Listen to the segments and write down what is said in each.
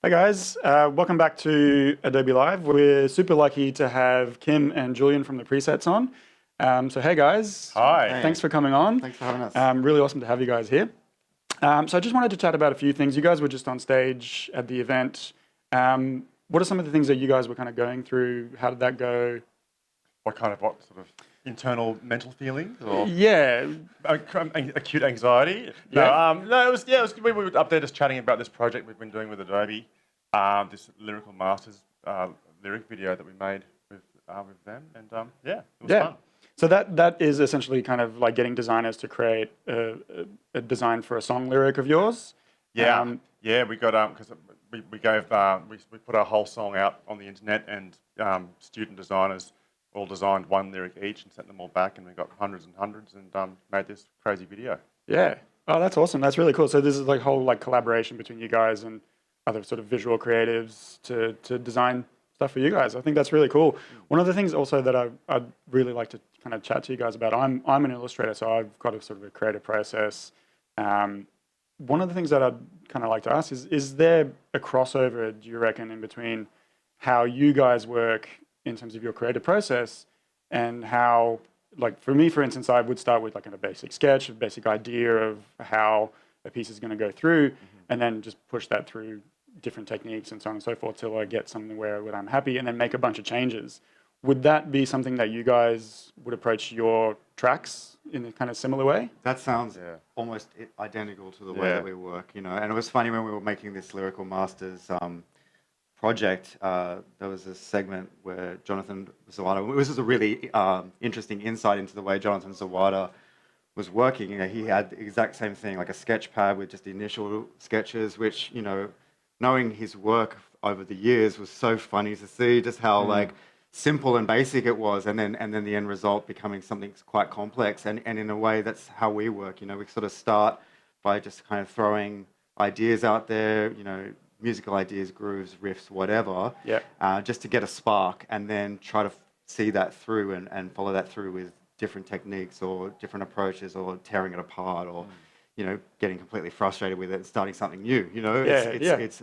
Hey guys, welcome back to Adobe Live. We're super lucky to have Kim and Julian from the presets on. So hey guys, Hi. Hey, thanks for coming on. thanks for having us. Really awesome to have you guys here. So I just wanted to chat about a few things. You guys were just on stage at the event. What are some of the things that you guys were kind of going through? How did that go? What sort of internal mental feelings or Yeah, acute anxiety? No, Yeah. no, it was we were up there just chatting about this project we've been doing with Adobe, this Lyrical Masters lyric video that we made with them, and yeah, it was fun. So that is essentially kind of like getting designers to create a design for a song lyric of yours. Yeah, Um, yeah, we got because we gave we put our whole song out on the internet, and student designers all designed one lyric each and sent them all back, and we got hundreds and hundreds, and made this crazy video. Yeah. Oh, that's awesome. That's really cool. So this is like whole like collaboration between you guys and other sort of visual creatives to design stuff for you guys. I think that's really cool. One of the things also that I'd really like to kind of chat to you guys about. I'm an illustrator, so I've got a sort of a creative process. One of the things that I'd kind of like to ask is there a crossover, do you reckon, in between how you guys work in terms of your creative process and how, like for me, for instance, I would start with like a basic sketch, a basic idea of how a piece is going to go through, and then just push that through different techniques and so on and so forth till I get something where I'm happy, and then make a bunch of changes. Would that be something that you guys would approach your tracks in a kind of similar way? That sounds Yeah. almost identical to the way Yeah. that we work, you know. And it was funny when we were making this Lyrical Masters project. There was a segment where Jonathan Zawada. This was a really interesting insight into the way Jonathan Zawada was working. You know, he had the exact same thing, like a sketch pad with just the initial sketches, which, you know, knowing his work over the years was so funny to see just how like simple and basic it was, and then the end result becoming something quite complex. And in a way, that's how we work. You know, we sort of start by just kind of throwing ideas out there, you know, musical ideas, grooves, riffs, whatever, Yeah. just to get a spark, and then try to see that through and follow that through with different techniques or different approaches, or tearing it apart, or you know, getting completely frustrated with it and starting something new. You know, it's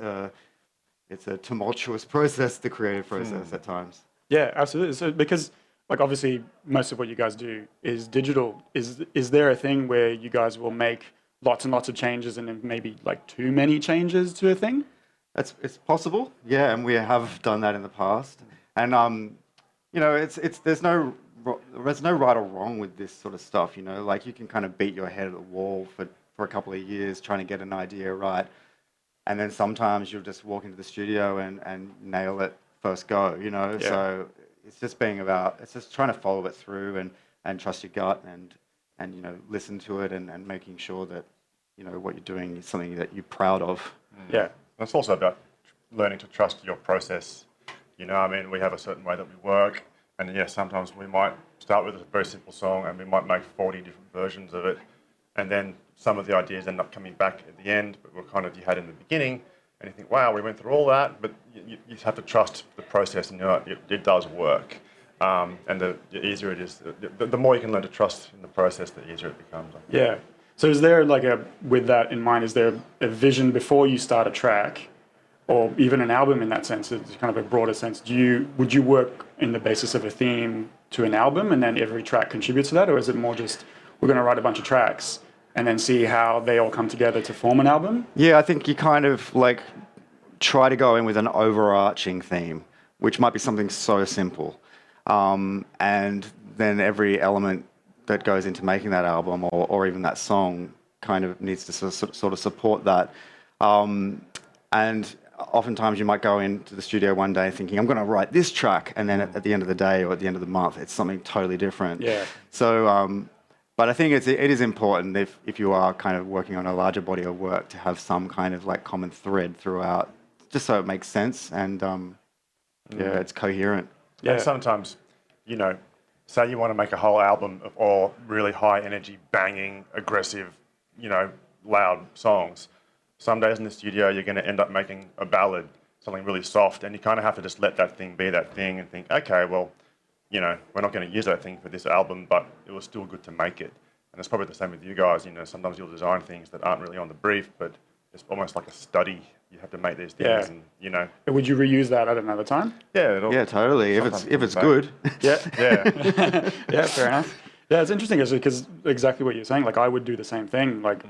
a tumultuous process, the creative process at times. Yeah, absolutely. So because like obviously most of what you guys do is digital. Is there a thing where you guys will make lots and lots of changes and then maybe like too many changes to a thing? It's possible, yeah, and we have done that in the past. And you know, there's no right or wrong with this sort of stuff. You know, like you can kind of beat your head at the wall for a couple of years trying to get an idea right, and then sometimes you'll just walk into the studio and nail it first go. You know, Yeah. so it's just trying to follow it through and trust your gut and you know, listen to it and making sure that you know what you're doing is something that you're proud of. Yeah. It's also about learning to trust your process. You know, I mean, we have a certain way that we work, and yes, sometimes we might start with a very simple song, and we might make 40 different versions of it, and then some of the ideas end up coming back at the end, but were kind of you had in the beginning, and you think, wow, we went through all that, but you have to trust the process, and you know, it does work. And the easier it is, the more you can learn to trust in the process, the easier it becomes. I think. Yeah. So is there like with that in mind, is there a vision before you start a track or even an album in that sense? It's kind of a broader sense. Would you work in the basis of a theme to an album and then every track contributes to that? Or is it more just, we're going to write a bunch of tracks and then see how they all come together to form an album? Yeah, I think you kind of like try to go in with an overarching theme, which might be something so simple. And then every element that goes into making that album or even that song kind of needs to sort of support that. And oftentimes you might go into the studio one day thinking, I'm going to write this track. And then at the end of the day or at the end of the month, it's something totally different. Yeah. So, but I think it is important if you are kind of working on a larger body of work to have some kind of like common thread throughout, just so it makes sense and yeah, it's coherent. Yeah. And sometimes, you know, say you want to make a whole album of all really high energy, banging, aggressive, you know, loud songs. Some days in the studio, you're going to end up making a ballad, something really soft, and you kind of have to just let that thing be that thing and think, okay, well, you know, we're not going to use that thing for this album, but it was still good to make it. And it's probably the same with you guys. You know, sometimes you'll design things that aren't really on the brief, but it's almost like a study. you have to make these things, Yeah. and you know, Would you reuse that at another time? Yeah, totally. If it's good. Yeah. yeah, Yeah, fair enough. Yeah, it's interesting actually because exactly what you're saying. Like I would do the same thing. Like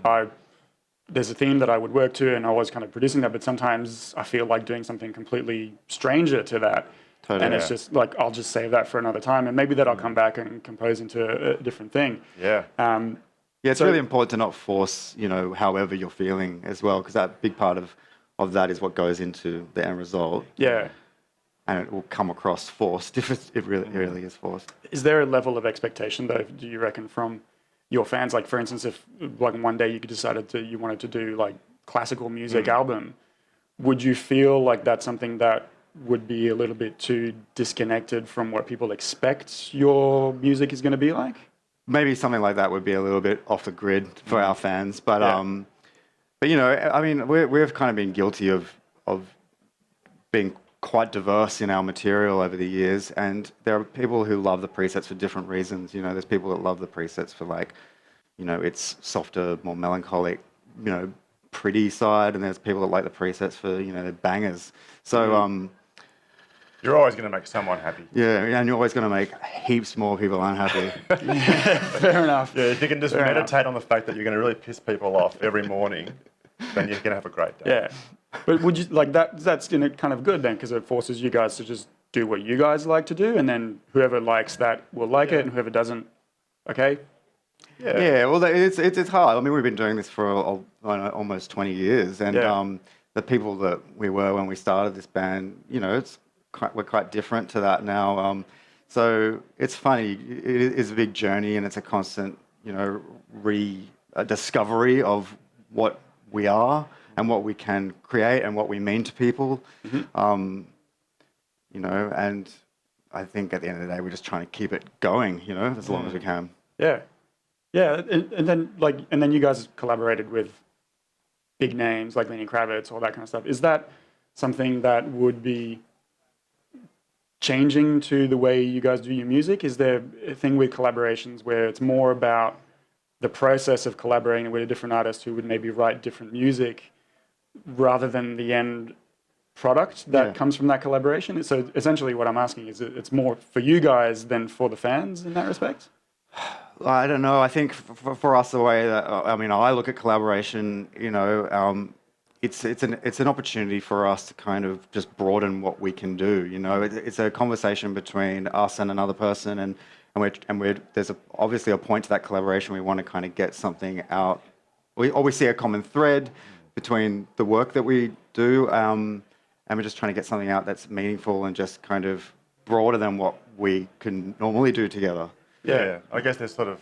there's a theme that I would work to, and I was kind of producing that. But sometimes I feel like doing something completely stranger to that, Totally. and it's just like I'll just save that for another time, and maybe that I'll come back and compose into a different thing. yeah. Yeah, it's really important to not force, however you're feeling as well, because that big part of that is what goes into the end result. Yeah. And it will come across forced if it really is forced. Is there a level of expectation though, do you reckon, from your fans? Like for instance, if like one day you decided you wanted to do like classical music album, would you feel like that's something that would be a little bit too disconnected from what people expect your music is going to be like? Maybe something like that would be a little bit off the grid for our fans, but I mean, we've kind of been guilty of being quite diverse in our material over the years, and there are people who love the presets for different reasons. There's people that love the presets for like, it's softer, more melancholic, pretty side, and there's people that like the presets for the bangers. So You're always going to make someone happy. yeah, and you're always going to make heaps more people unhappy. Fair enough. Yeah, if you can just meditate on the fact that you're going to really piss people off every morning, then you're going to have a great day. Yeah. But would you like that? That's kind of good then, because it forces you guys to just do what you guys like to do, and then whoever likes that will like it, and whoever doesn't, okay. Yeah, well, it's hard. I mean, we've been doing this for almost 20 years, and the people that we were when we started this band, we're quite different to that now. So it's funny. It is a big journey, and it's a constant, rediscovery of what we are and what we can create and what we mean to people. And I think at the end of the day, we're just trying to keep it going, as long as we can. Yeah. Yeah, and then you guys collaborated with big names like Lenny Kravitz, all that kind of stuff. Is that something that would be changing to the way you guys do your music? Is there a thing with collaborations where it's more about the process of collaborating with a different artist who would maybe write different music rather than the end product that comes from that collaboration? So essentially what I'm asking is it's more for you guys than for the fans in that respect? I don't know. I think for us, the way that I look at collaboration, it's an opportunity for us to kind of just broaden what we can do. It's a conversation between us and another person, and there's obviously a point to that collaboration. We want to kind of get something out. We see a common thread between the work that we do, and we're just trying to get something out that's meaningful and just kind of broader than what we can normally do together. Yeah, I guess there's sort of,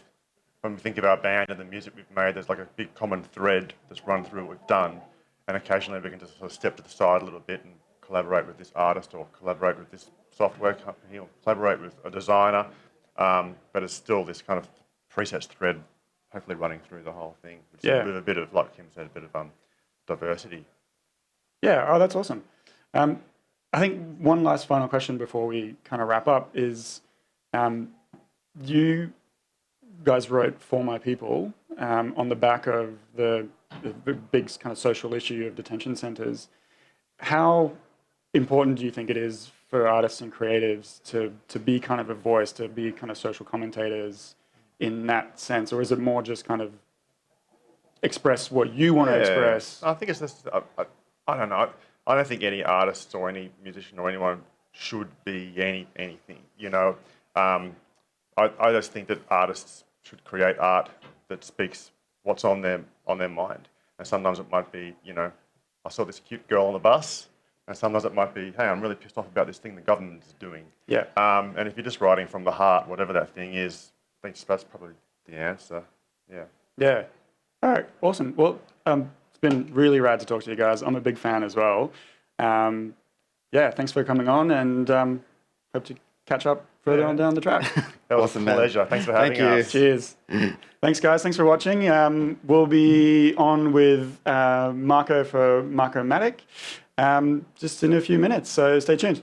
when we think of our band and the music we've made, there's like a big common thread that's run through what we've done. And occasionally we can just sort of step to the side a little bit and collaborate with this artist or collaborate with this software company or collaborate with a designer. But it's still this kind of presets thread, hopefully running through the whole thing. With a bit of, like Kim said, a bit of diversity. Yeah, oh, that's awesome. I think one last final question before we kind of wrap up is, you guys wrote For My People on the back of the big kind of social issue of detention centres. How important do you think it is for artists and creatives to be kind of a voice, to be kind of social commentators in that sense? Or is it more just kind of express what you want to express? I think it's just, I don't know. I don't think any artist or any musician or anyone should be anything, I just think that artists should create art that speaks what's on their mind. And sometimes it might be, I saw this cute girl on the bus, and sometimes it might be, hey, I'm really pissed off about this thing the government is doing. Yeah. And if you're just writing from the heart, whatever that thing is, I think that's probably the answer. Yeah. Yeah. All right. Awesome. Well, it's been really rad to talk to you guys. I'm a big fan as well. Thanks for coming on, and hope to catch up further on down the track. That was awesome, a pleasure. Man. Thanks for having us. Cheers. Thanks, guys. Thanks for watching. We'll be on with Marco for Marco Matic just in a few minutes, so stay tuned.